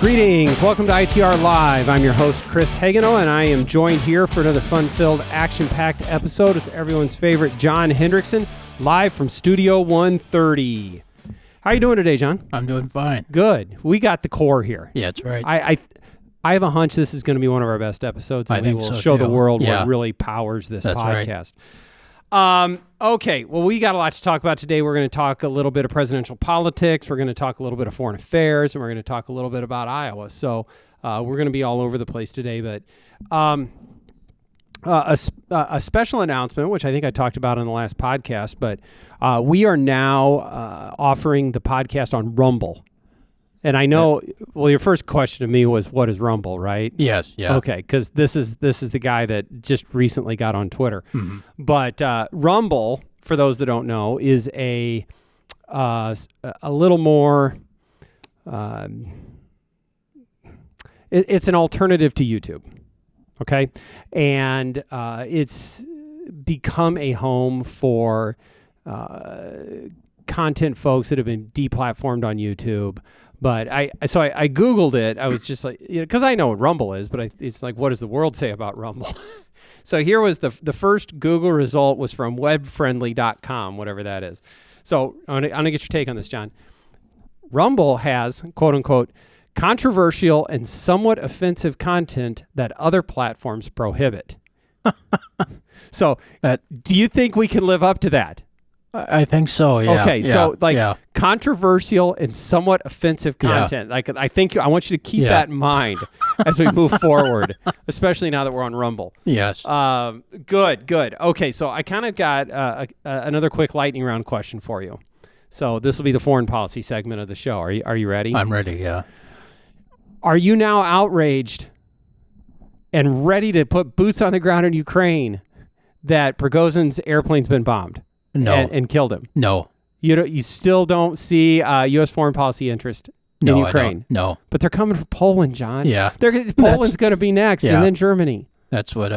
Greetings. Welcome to ITR Live. I'm your host, Chris Hagano, and I am joined here for another fun-filled, action-packed episode with everyone's favorite John Hendrickson, live from Studio 130. How are you doing today, John? I'm doing fine. Good. We got the core here. Yeah, that's right. I have a hunch this is going to be one of our best episodes, and we will show the world what really powers this podcast. Right. Okay, well, we got a lot to talk about today. We're going to talk a little bit of presidential politics. We're going to talk a little bit of foreign affairs, and we're going to talk a little bit about Iowa. So we're going to be all over the place today. But a special announcement, which I think I talked about on the last podcast, but we are now offering the podcast on Rumble. And I know, well, your first question to me was, what is Rumble, right? Yes, yeah. Okay, because this is the guy that just recently got on Twitter. Mm-hmm. But Rumble, for those that don't know, is a little more, it's an alternative to YouTube, okay? And it's become a home for content folks that have been deplatformed on YouTube. But I Googled it. I was just like, because I know what Rumble is, but it's like, what does the world say about Rumble? So here was the first Google result was from webfriendly.com, whatever that is. So I'm gonna get your take on this, John. Rumble has, quote unquote, controversial and somewhat offensive content that other platforms prohibit. So do you think we can live up to that? I think so, yeah. Okay, so controversial and somewhat offensive content. Yeah. Like I want you to keep that in mind as we move forward, especially now that we're on Rumble. Yes. Good. Okay, so I kind of got another quick lightning round question for you. So this will be the foreign policy segment of the show. Are you ready? I'm ready, yeah. Are you now outraged and ready to put boots on the ground in Ukraine that Prigozhin's airplane's been bombed? No. And killed him. No. You still don't see U.S. foreign policy interest in Ukraine. No. But they're coming for Poland, John. Yeah. Poland's going to be next, and then Germany. That's what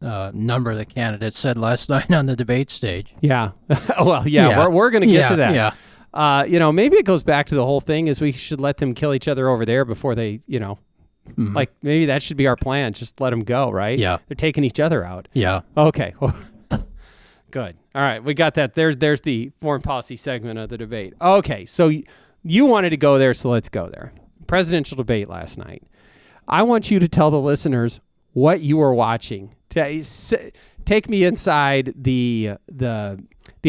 number of the candidates said last night on the debate stage. Yeah. Well, we're going to get to that. Yeah. Maybe it goes back to the whole thing is we should let them kill each other over there before they, mm-hmm. Like maybe that should be our plan. Just let them go, right? Yeah. They're taking each other out. Yeah. Okay. Good. All right. We got that. There's the foreign policy segment of the debate. Okay. So you wanted to go there, so let's go there. Presidential debate last night. I want you to tell the listeners what you were watching. Take me inside the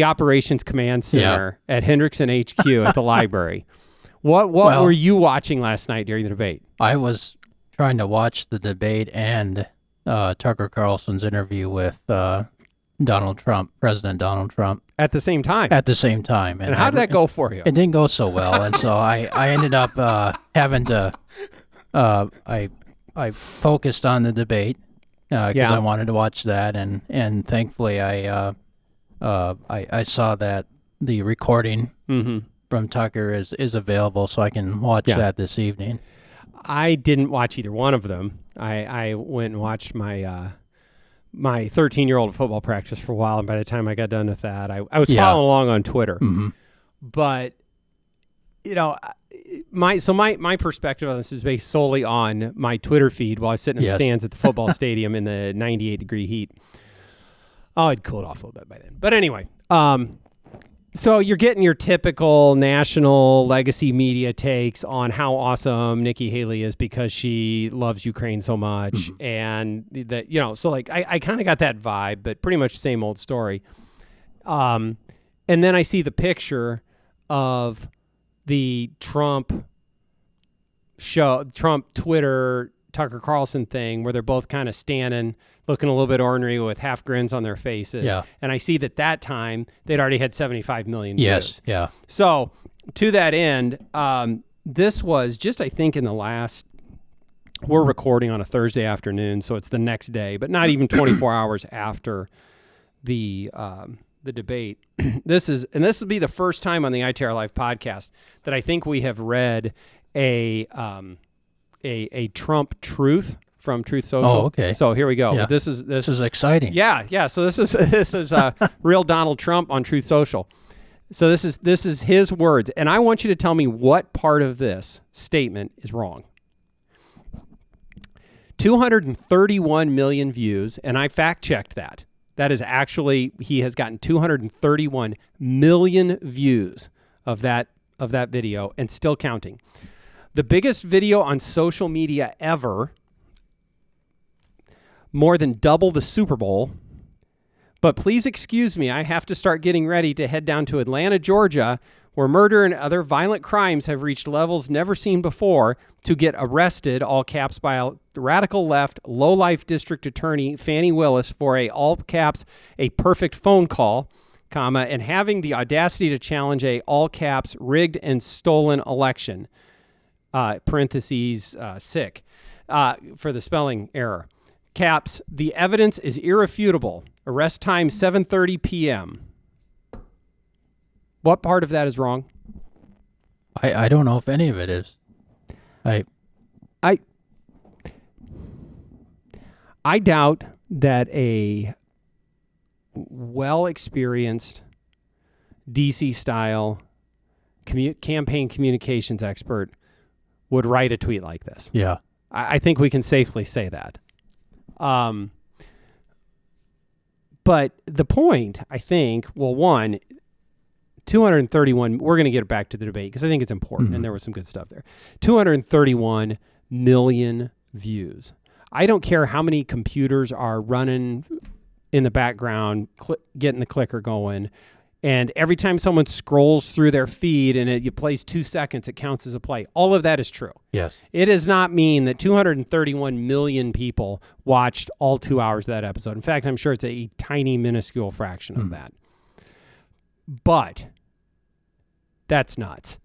operations command center at Hendrickson HQ at the library. What were you watching last night during the debate? I was trying to watch the debate and Tucker Carlson's interview with Donald Trump, President Donald Trump. At the same time? At the same time. And how did that go for you? It didn't go so well, and so I ended up having to, I focused on the debate because I wanted to watch that, and thankfully I saw that the recording from Tucker is available, so I can watch that this evening. I didn't watch either one of them. I went and watched my 13-year-old football practice for a while, and by the time I got done with that, I was following along on Twitter. Mm-hmm. But my perspective on this is based solely on my Twitter feed while I was sitting in the stands at the football stadium in the 98-degree heat. Oh, I'd cooled off a little bit by then. But anyway, so you're getting your typical national legacy media takes on how awesome Nikki Haley is because she loves Ukraine so much. Mm-hmm. And that, so like I kind of got that vibe, but pretty much the same old story. And then I see the picture of the Trump Twitter Tucker Carlson thing where they're both kind of standing, looking a little bit ornery with half grins on their faces. Yeah. And I see that time they'd already had 75 million views. Yes, yeah. So to that end, this was just, I think, in the last, we're recording on a Thursday afternoon, so it's the next day, but not even 24 hours after the debate. This will be the first time on the ITR Live podcast that I think we have read a Trump truth from Truth Social. Oh, okay. So here we go. Yeah. This is exciting. Yeah. So this is real Donald Trump on Truth Social. So this is his words, and I want you to tell me what part of this statement is wrong. 231 million views, and I fact-checked that. That is actually, he has gotten 231 million views of that video, and still counting. The biggest video on social media ever, more than double the Super Bowl. But please excuse me, I have to start getting ready to head down to Atlanta, Georgia, where murder and other violent crimes have reached levels never seen before, to get arrested, all caps, by a radical left, low-life district attorney, Fannie Willis, for a, all caps, a perfect phone call, comma, and having the audacity to challenge a, all caps, rigged and stolen election, parentheses, sick, for the spelling error. Caps, the evidence is irrefutable. Arrest time 7:30 p.m. What part of that is wrong? I don't know if any of it is. I doubt that a well-experienced DC-style campaign communications expert would write a tweet like this. Yeah. I think we can safely say that. But the point, I think, well, one, 231, we're going to get back to the debate because I think it's important, and there was some good stuff there. 231 million views. I don't care how many computers are running in the background, getting the clicker going, and every time someone scrolls through their feed and it plays 2 seconds, it counts as a play. All of that is true. Yes. It does not mean that 231 million people watched all 2 hours of that episode. In fact, I'm sure it's a tiny, minuscule fraction of that. But that's nuts.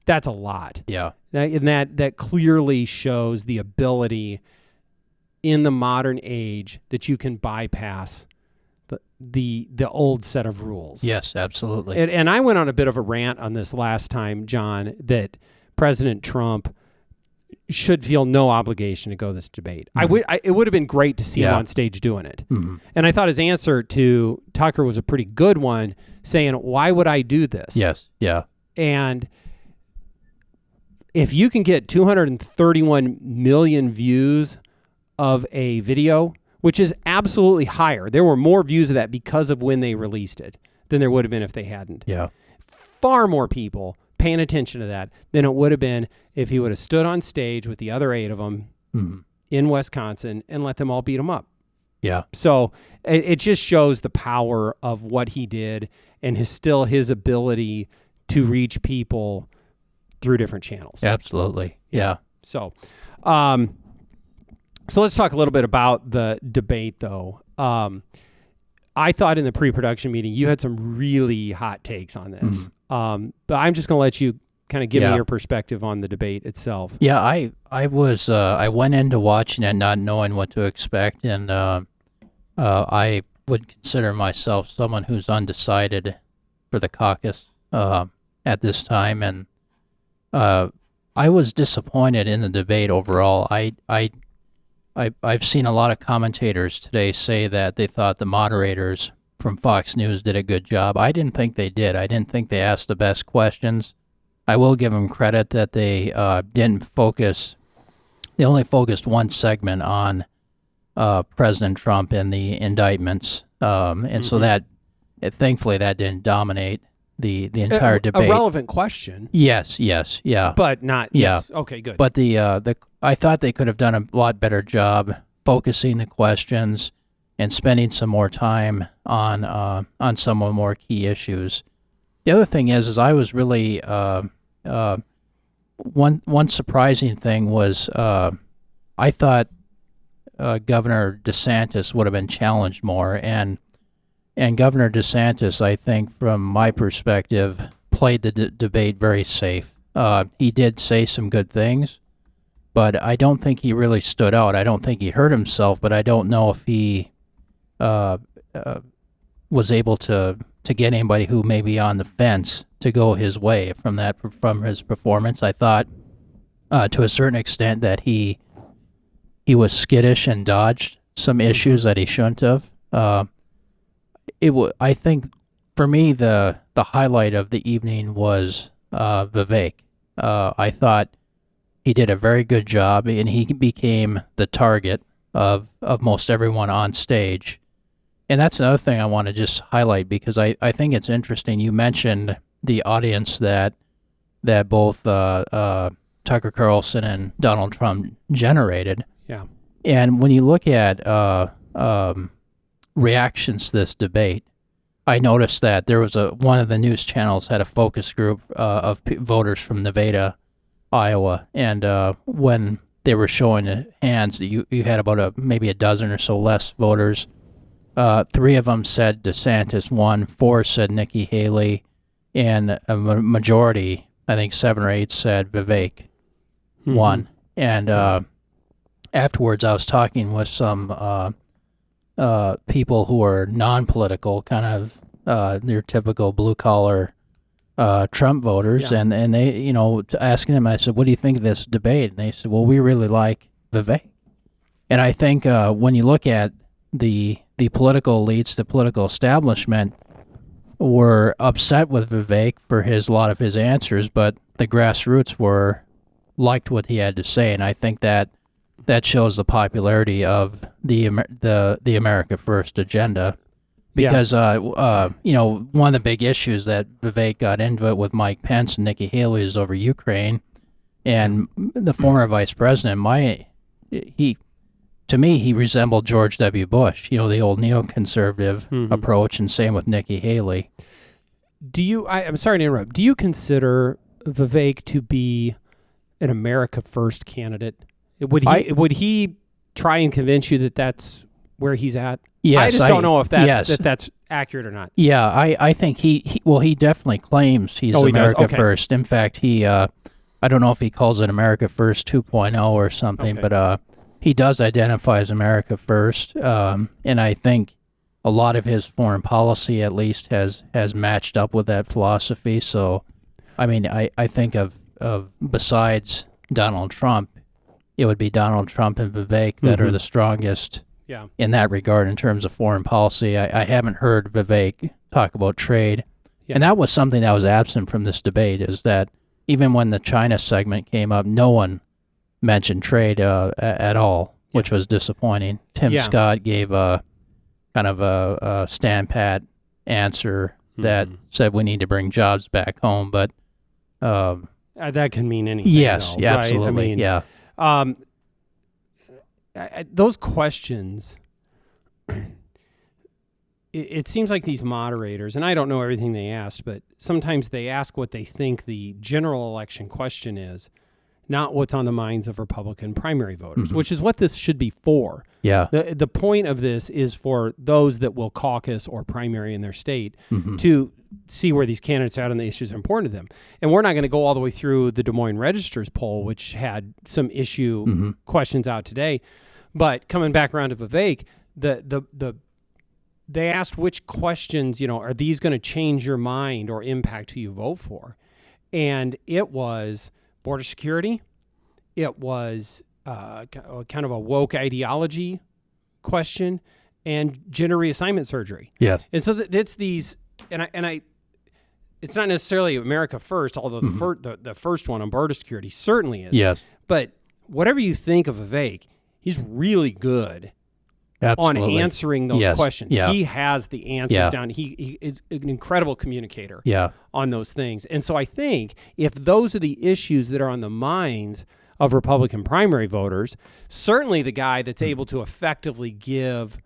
That's a lot. Yeah. And that clearly shows the ability in the modern age that you can bypass the old set of rules. Yes, absolutely. And I went on a bit of a rant on this last time, John, that President Trump should feel no obligation to go to this debate. It would have been great to see him on stage doing it. And I thought his answer to Tucker was a pretty good one, saying, why would I do this? Yes, yeah. And if you can get 231 million views of a video, which is absolutely higher. There were more views of that because of when they released it than there would have been if they hadn't. Yeah. Far more people paying attention to that than it would have been if he would have stood on stage with the other 8 of them in Wisconsin and let them all beat him up. Yeah. So it just shows the power of what he did and his ability to reach people through different channels. Absolutely. Yeah. So, so let's talk a little bit about the debate, though. I thought in the pre-production meeting you had some really hot takes on this, but I'm just going to let you kind of give me your perspective on the debate itself. Yeah, I went into watching it not knowing what to expect, and I would consider myself someone who's undecided for the caucus at this time, and I was disappointed in the debate overall. I've seen a lot of commentators today say that they thought the moderators from Fox News did a good job. I didn't think they did. I didn't think they asked the best questions. I will give them credit that they didn't focus. They only focused one segment on President Trump and the indictments, and so that, thankfully, that didn't dominate the entire debate. A relevant question. Yes, yeah. But not. Yeah. Yes. Okay, good. But I thought they could have done a lot better job focusing the questions and spending some more time on some of the more key issues. The other thing is I was really one surprising thing was I thought Governor DeSantis would have been challenged more, and Governor DeSantis, I think, from my perspective, played the debate very safe. He did say some good things, but I don't think he really stood out. I don't think he hurt himself, but I don't know if he was able to get anybody who may be on the fence to go his way from his performance. I thought, to a certain extent, that he was skittish and dodged some issues that he shouldn't have. I think for me, the highlight of the evening was Vivek. I thought he did a very good job, and he became the target of most everyone on stage. And that's another thing I want to just highlight, because I think it's interesting. You mentioned the audience that both Tucker Carlson and Donald Trump generated. Yeah. And when you look at reactions to this debate, I noticed that there was one of the news channels had a focus group of voters from Nevada, Iowa, and when they were showing the hands, you had about maybe a dozen or so less voters. 3 of them said DeSantis won, 4 said Nikki Haley, and a majority, I think 7 or 8, said Vivek won. And afterwards, I was talking with some people who are non-political, kind of their typical blue-collar Trump voters, and they, asking them, I said, what do you think of this debate? And they said, well, we really like Vivek. And I think when you look at the political elites, the political establishment were upset with Vivek for a lot of his answers, but the grassroots liked what he had to say, and I think that shows the popularity of the America First agenda, because one of the big issues that Vivek got into it with Mike Pence and Nikki Haley is over Ukraine, and the former vice president, to me, he resembled George W. Bush, the old neoconservative approach, and same with Nikki Haley. I'm sorry to interrupt. Do you consider Vivek to be an America First candidate? Would he try and convince you that that's where he's at? Yes, I just don't know if that's accurate or not. Yeah, I think he definitely claims he's America First. In fact, he I don't know if he calls it America First 2.0 or something, but he does identify as America First, and I think a lot of his foreign policy, at least, has matched up with that philosophy. So, I mean, I think of besides Donald Trump, it would be Donald Trump and Vivek that are the strongest in that regard in terms of foreign policy. I haven't heard Vivek talk about trade, and that was something that was absent from this debate, is that even when the China segment came up, no one mentioned trade at all, which was disappointing. Tim Scott gave a kind of a stand-pat answer that said we need to bring jobs back home, but that can mean anything. Yes, though, yeah, right? absolutely, I mean, those questions, it seems like these moderators, and I don't know everything they asked, but sometimes they ask what they think the general election question is, not what's on the minds of Republican primary voters, which is what this should be for. Yeah. The point of this is for those that will caucus or primary in their state to see where these candidates are out on the issues that are important to them. And we're not going to go all the way through the Des Moines Register's poll, which had some issue questions out today. But coming back around to Vivek, they asked which questions, are these going to change your mind or impact who you vote for? And it was border security. It was kind of a woke ideology question, and gender reassignment surgery. Yes. And so it's these, and I, it's not necessarily America First, although the first one on border security certainly is. Yes. But whatever you think of Vivek, he's really good on answering those questions. Yeah. He has the answers down. He is an incredible communicator on those things. And so I think if those are the issues that are on the minds of Republican primary voters, certainly the guy that's able to effectively give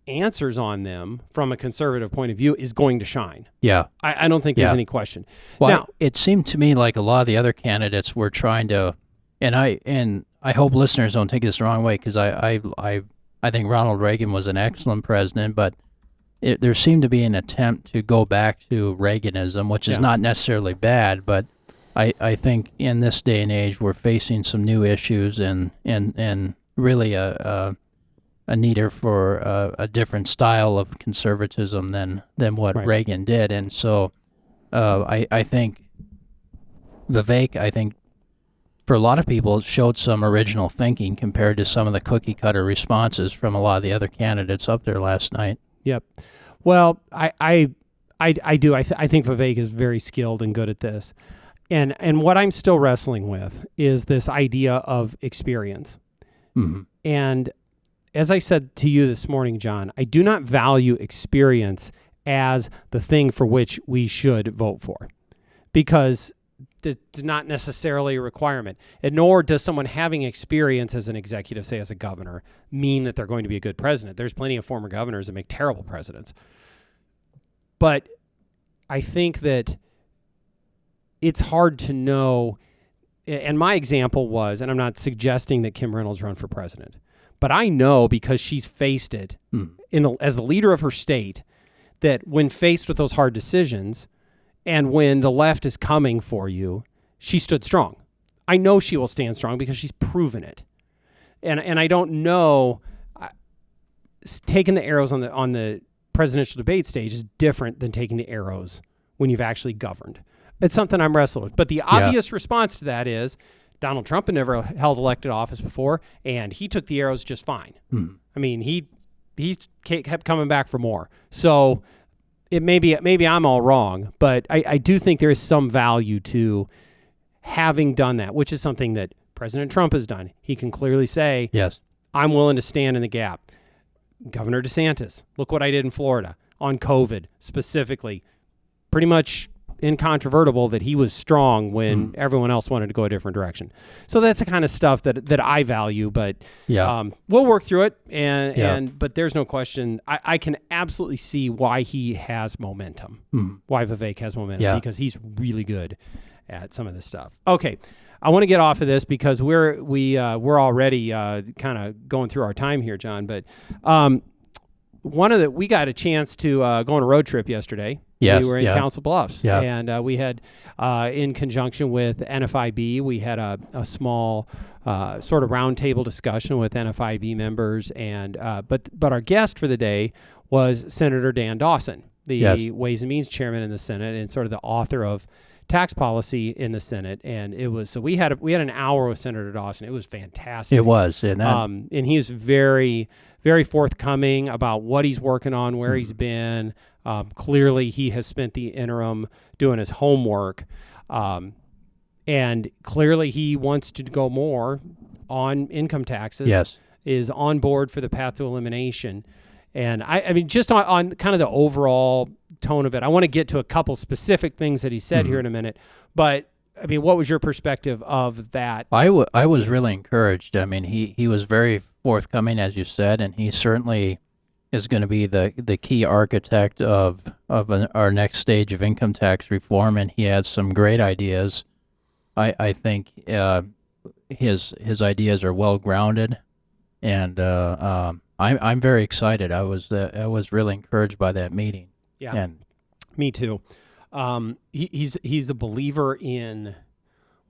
answers on them from a conservative point of view is going to shine. Yeah. I don't think there's any question. Well, now, it seemed to me like a lot of the other candidates were trying to, and I hope listeners don't take this the wrong way, because I think Ronald Reagan was an excellent president, but there seemed to be an attempt to go back to Reaganism, which is not necessarily bad, but I think in this day and age we're facing some new issues and really a need for a different style of conservatism than what Reagan did. And so I think Vivek, for a lot of people, it showed some original thinking compared to some of the cookie-cutter responses from a lot of the other candidates up there last night. Yep. Well, I I do. I think Vivek is very skilled and good at this. And what I'm still wrestling with is this idea of experience. Mm-hmm. And as I said to you this morning, John, I do not value experience as the thing for which we should vote for, because it's not necessarily a requirement. And nor does someone having experience as an executive, say as a governor, mean that they're going to be a good president. There's plenty of former governors that make terrible presidents. But I think that it's hard to know. And my example was, and I'm not suggesting that Kim Reynolds run for president, but I know because she's faced it as the leader of her state, that when faced with those hard decisions and when the left is coming for you, she stood strong. I know she will stand strong because she's proven it. And I don't know, taking the arrows on the presidential debate stage is different than taking the arrows when you've actually governed. It's something I'm wrestling with. But the obvious response to that is Donald Trump had never held elected office before, and he took the arrows just fine. I mean, he kept coming back for more. So it maybe I'm all wrong, but I do think there is some value to having done that, which is something that President Trump has done. He can clearly say, yes, I'm willing to stand in the gap. Governor DeSantis, look what I did in Florida on COVID specifically. Pretty much incontrovertible that he was strong when everyone else wanted to go a different direction. So that's the kind of stuff that I value, but we'll work through it. But there's no question. I can absolutely see why he has momentum, why Vivek has momentum, because he's really good at some of this stuff. Okay. I want to get off of this because we're already kind of going through our time here, John, but we got a chance to go on a road trip yesterday. Yes, we were in Council Bluffs, and we had, in conjunction with NFIB, we had a small sort of roundtable discussion with NFIB members, and but our guest for the day was Senator Dan Dawson, the Ways and Means Chairman in the Senate, and sort of the author of tax policy in the Senate. And it was we had an hour with Senator Dawson. It was fantastic. It was, and he was very, very forthcoming about what he's working on, where he's been. Clearly, he has spent the interim doing his homework, and clearly he wants to go more on income taxes. Yes, is on board for the path to elimination. And I mean, just on kind of the overall tone of it, I want to get to a couple specific things that he said here in a minute. But I mean, what was your perspective of that? I was really encouraged. I mean, he was very forthcoming, as you said, and he certainly is going to be the key architect of our next stage of income tax reform, and he has some great ideas. I think his ideas are well grounded, and I'm very excited. I was really encouraged by that meeting. Yeah, and me too. He's a believer in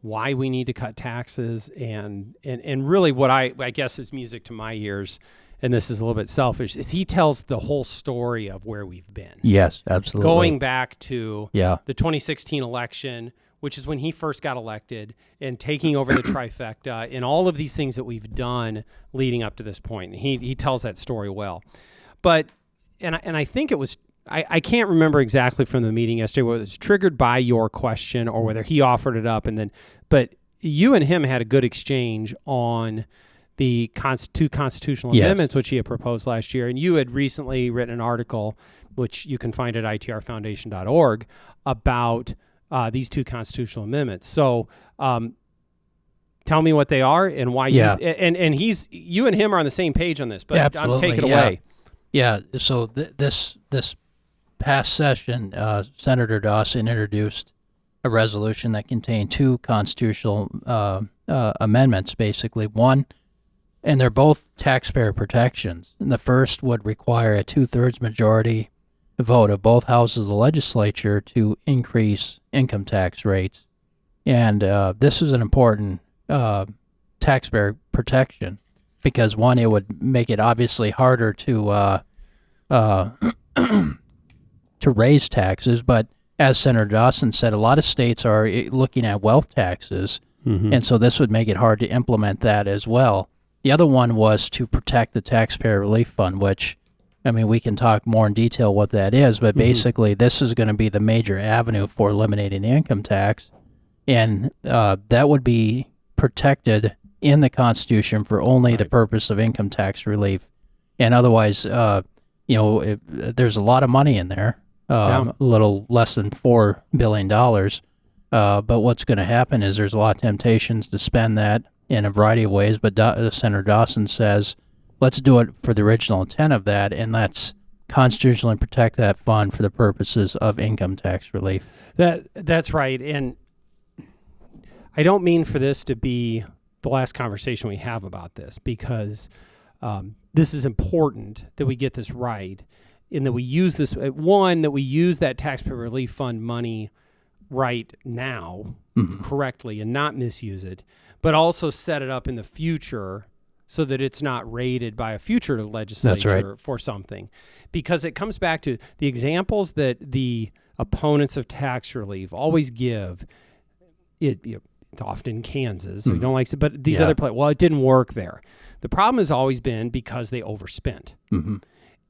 why we need to cut taxes, and really what I guess is music to my ears. And this is a little bit selfish, is he tells the whole story of where we've been. Yes, absolutely. Going back to the 2016 election, which is when he first got elected, and taking over the trifecta, and all of these things that we've done leading up to this point. And he tells that story well. But, and I think it was, I can't remember exactly from the meeting yesterday whether it was triggered by your question or whether he offered it up. But you and him had a good exchange on the two constitutional amendments which he had proposed last year. And you had recently written an article, which you can find at itrfoundation.org, about these two constitutional amendments. So tell me what they are and why you and him are on the same page on this, but take it away. Yeah. So this past session, Senator Dawson introduced a resolution that contained two constitutional amendments, basically. One, and they're both taxpayer protections. And the first would require a 2/3 majority vote of both houses of the legislature to increase income tax rates. And this is an important taxpayer protection because, one, it would make it obviously harder to raise taxes. But as Senator Dawson said, a lot of states are looking at wealth taxes, and so this would make it hard to implement that as well. The other one was to protect the Taxpayer Relief Fund, which I mean, we can talk more in detail what that is, but basically this is going to be the major avenue for eliminating the income tax, and that would be protected in the Constitution for only the purpose of income tax relief. And otherwise, there's a lot of money in there, a little less than $4 billion. But what's going to happen is there's a lot of temptations to spend that in a variety of ways. But Senator Dawson says, let's do it for the original intent of that, and let's constitutionally protect that fund for the purposes of income tax relief. That's right. And I don't mean for this to be the last conversation we have about this, because this is important that we get this right, in that we use this, that we use that taxpayer relief fund money right now correctly and not misuse it, but also set it up in the future so that it's not raided by a future legislature for something. Because it comes back to the examples that the opponents of tax relief always give. It's often Kansas, so you don't like it, but these other places, well, it didn't work there. The problem has always been because they overspent.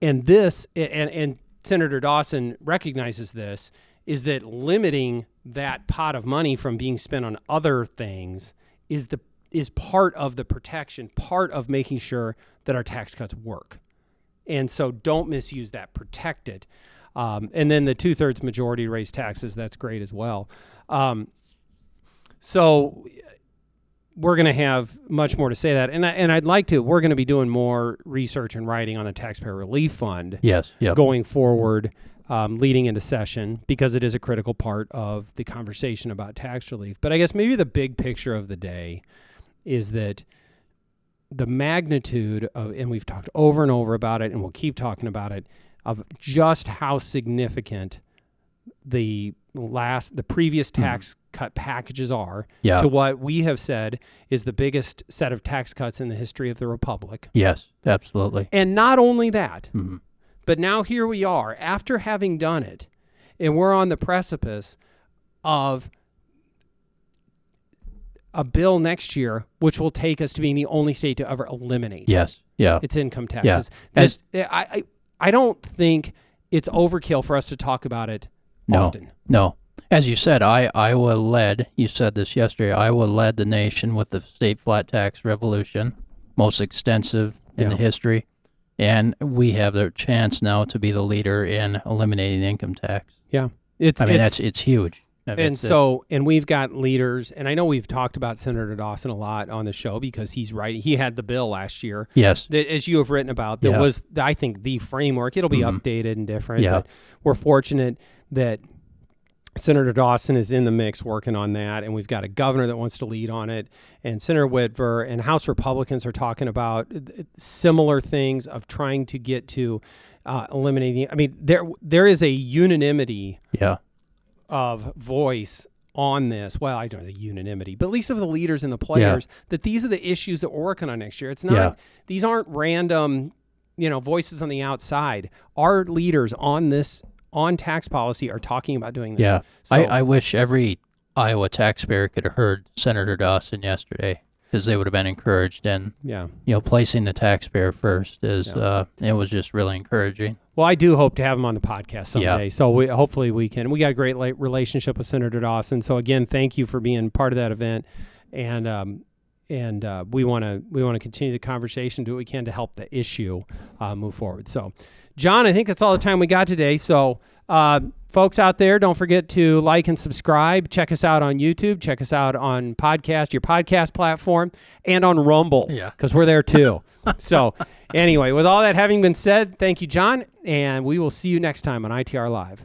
And this, and Senator Dawson recognizes this, is that limiting that pot of money from being spent on other things is part of the protection, part of making sure that our tax cuts work. And so don't misuse that, protect it. And then the 2/3 majority to raise taxes, that's great as well. So we're going to have much more to say that. And I'd like to, we're going to be doing more research and writing on the Taxpayer Relief Fund going forward, leading into session, because it is a critical part of the conversation about tax relief. But I guess maybe the big picture of the day is that the magnitude of, and we've talked over and over about it, and we'll keep talking about it, of just how significant the previous tax cut packages are to what we have said is the biggest set of tax cuts in the history of the Republic. Yes, absolutely. And not only that, but now here we are after having done it, and we're on the precipice of a bill next year which will take us to being the only state to ever eliminate its income taxes. I don't think it's overkill for us to talk about it often. No. As you said, Iowa led, you said this yesterday, Iowa led the nation with the state flat tax revolution, most extensive in the history. And we have the chance now to be the leader in eliminating income tax. Yeah. It's huge. And we've got leaders, and I know we've talked about Senator Dawson a lot on the show because he's right. He had the bill last year. Yes. That, as you have written about, that was, I think, the framework. It'll be updated and different. But we're fortunate that Senator Dawson is in the mix working on that, and we've got a governor that wants to lead on it, and Senator Whitver and House Republicans are talking about similar things of trying to get to eliminating. I mean, there is a unanimity of voice on this. Well, I don't know the unanimity, but at least of the leaders and the players, that these are the issues that we're working on next year. It's not; these aren't random, voices on the outside. Our leaders on tax policy are talking about doing this. Yeah, so, I wish every Iowa taxpayer could have heard Senator Dawson yesterday, because they would have been encouraged. And placing the taxpayer first is it was just really encouraging. Well, I do hope to have him on the podcast someday. So hopefully we can. We got a great relationship with Senator Dawson. So again, thank you for being part of that event, and we want to continue the conversation, do what we can to help the issue move forward. So, John, I think that's all the time we got today. So, folks out there, don't forget to like and subscribe. Check us out on YouTube. Check us out on your podcast platform, and on Rumble, because we're there too. So, anyway, with all that having been said, thank you, John, and we will see you next time on ITR Live.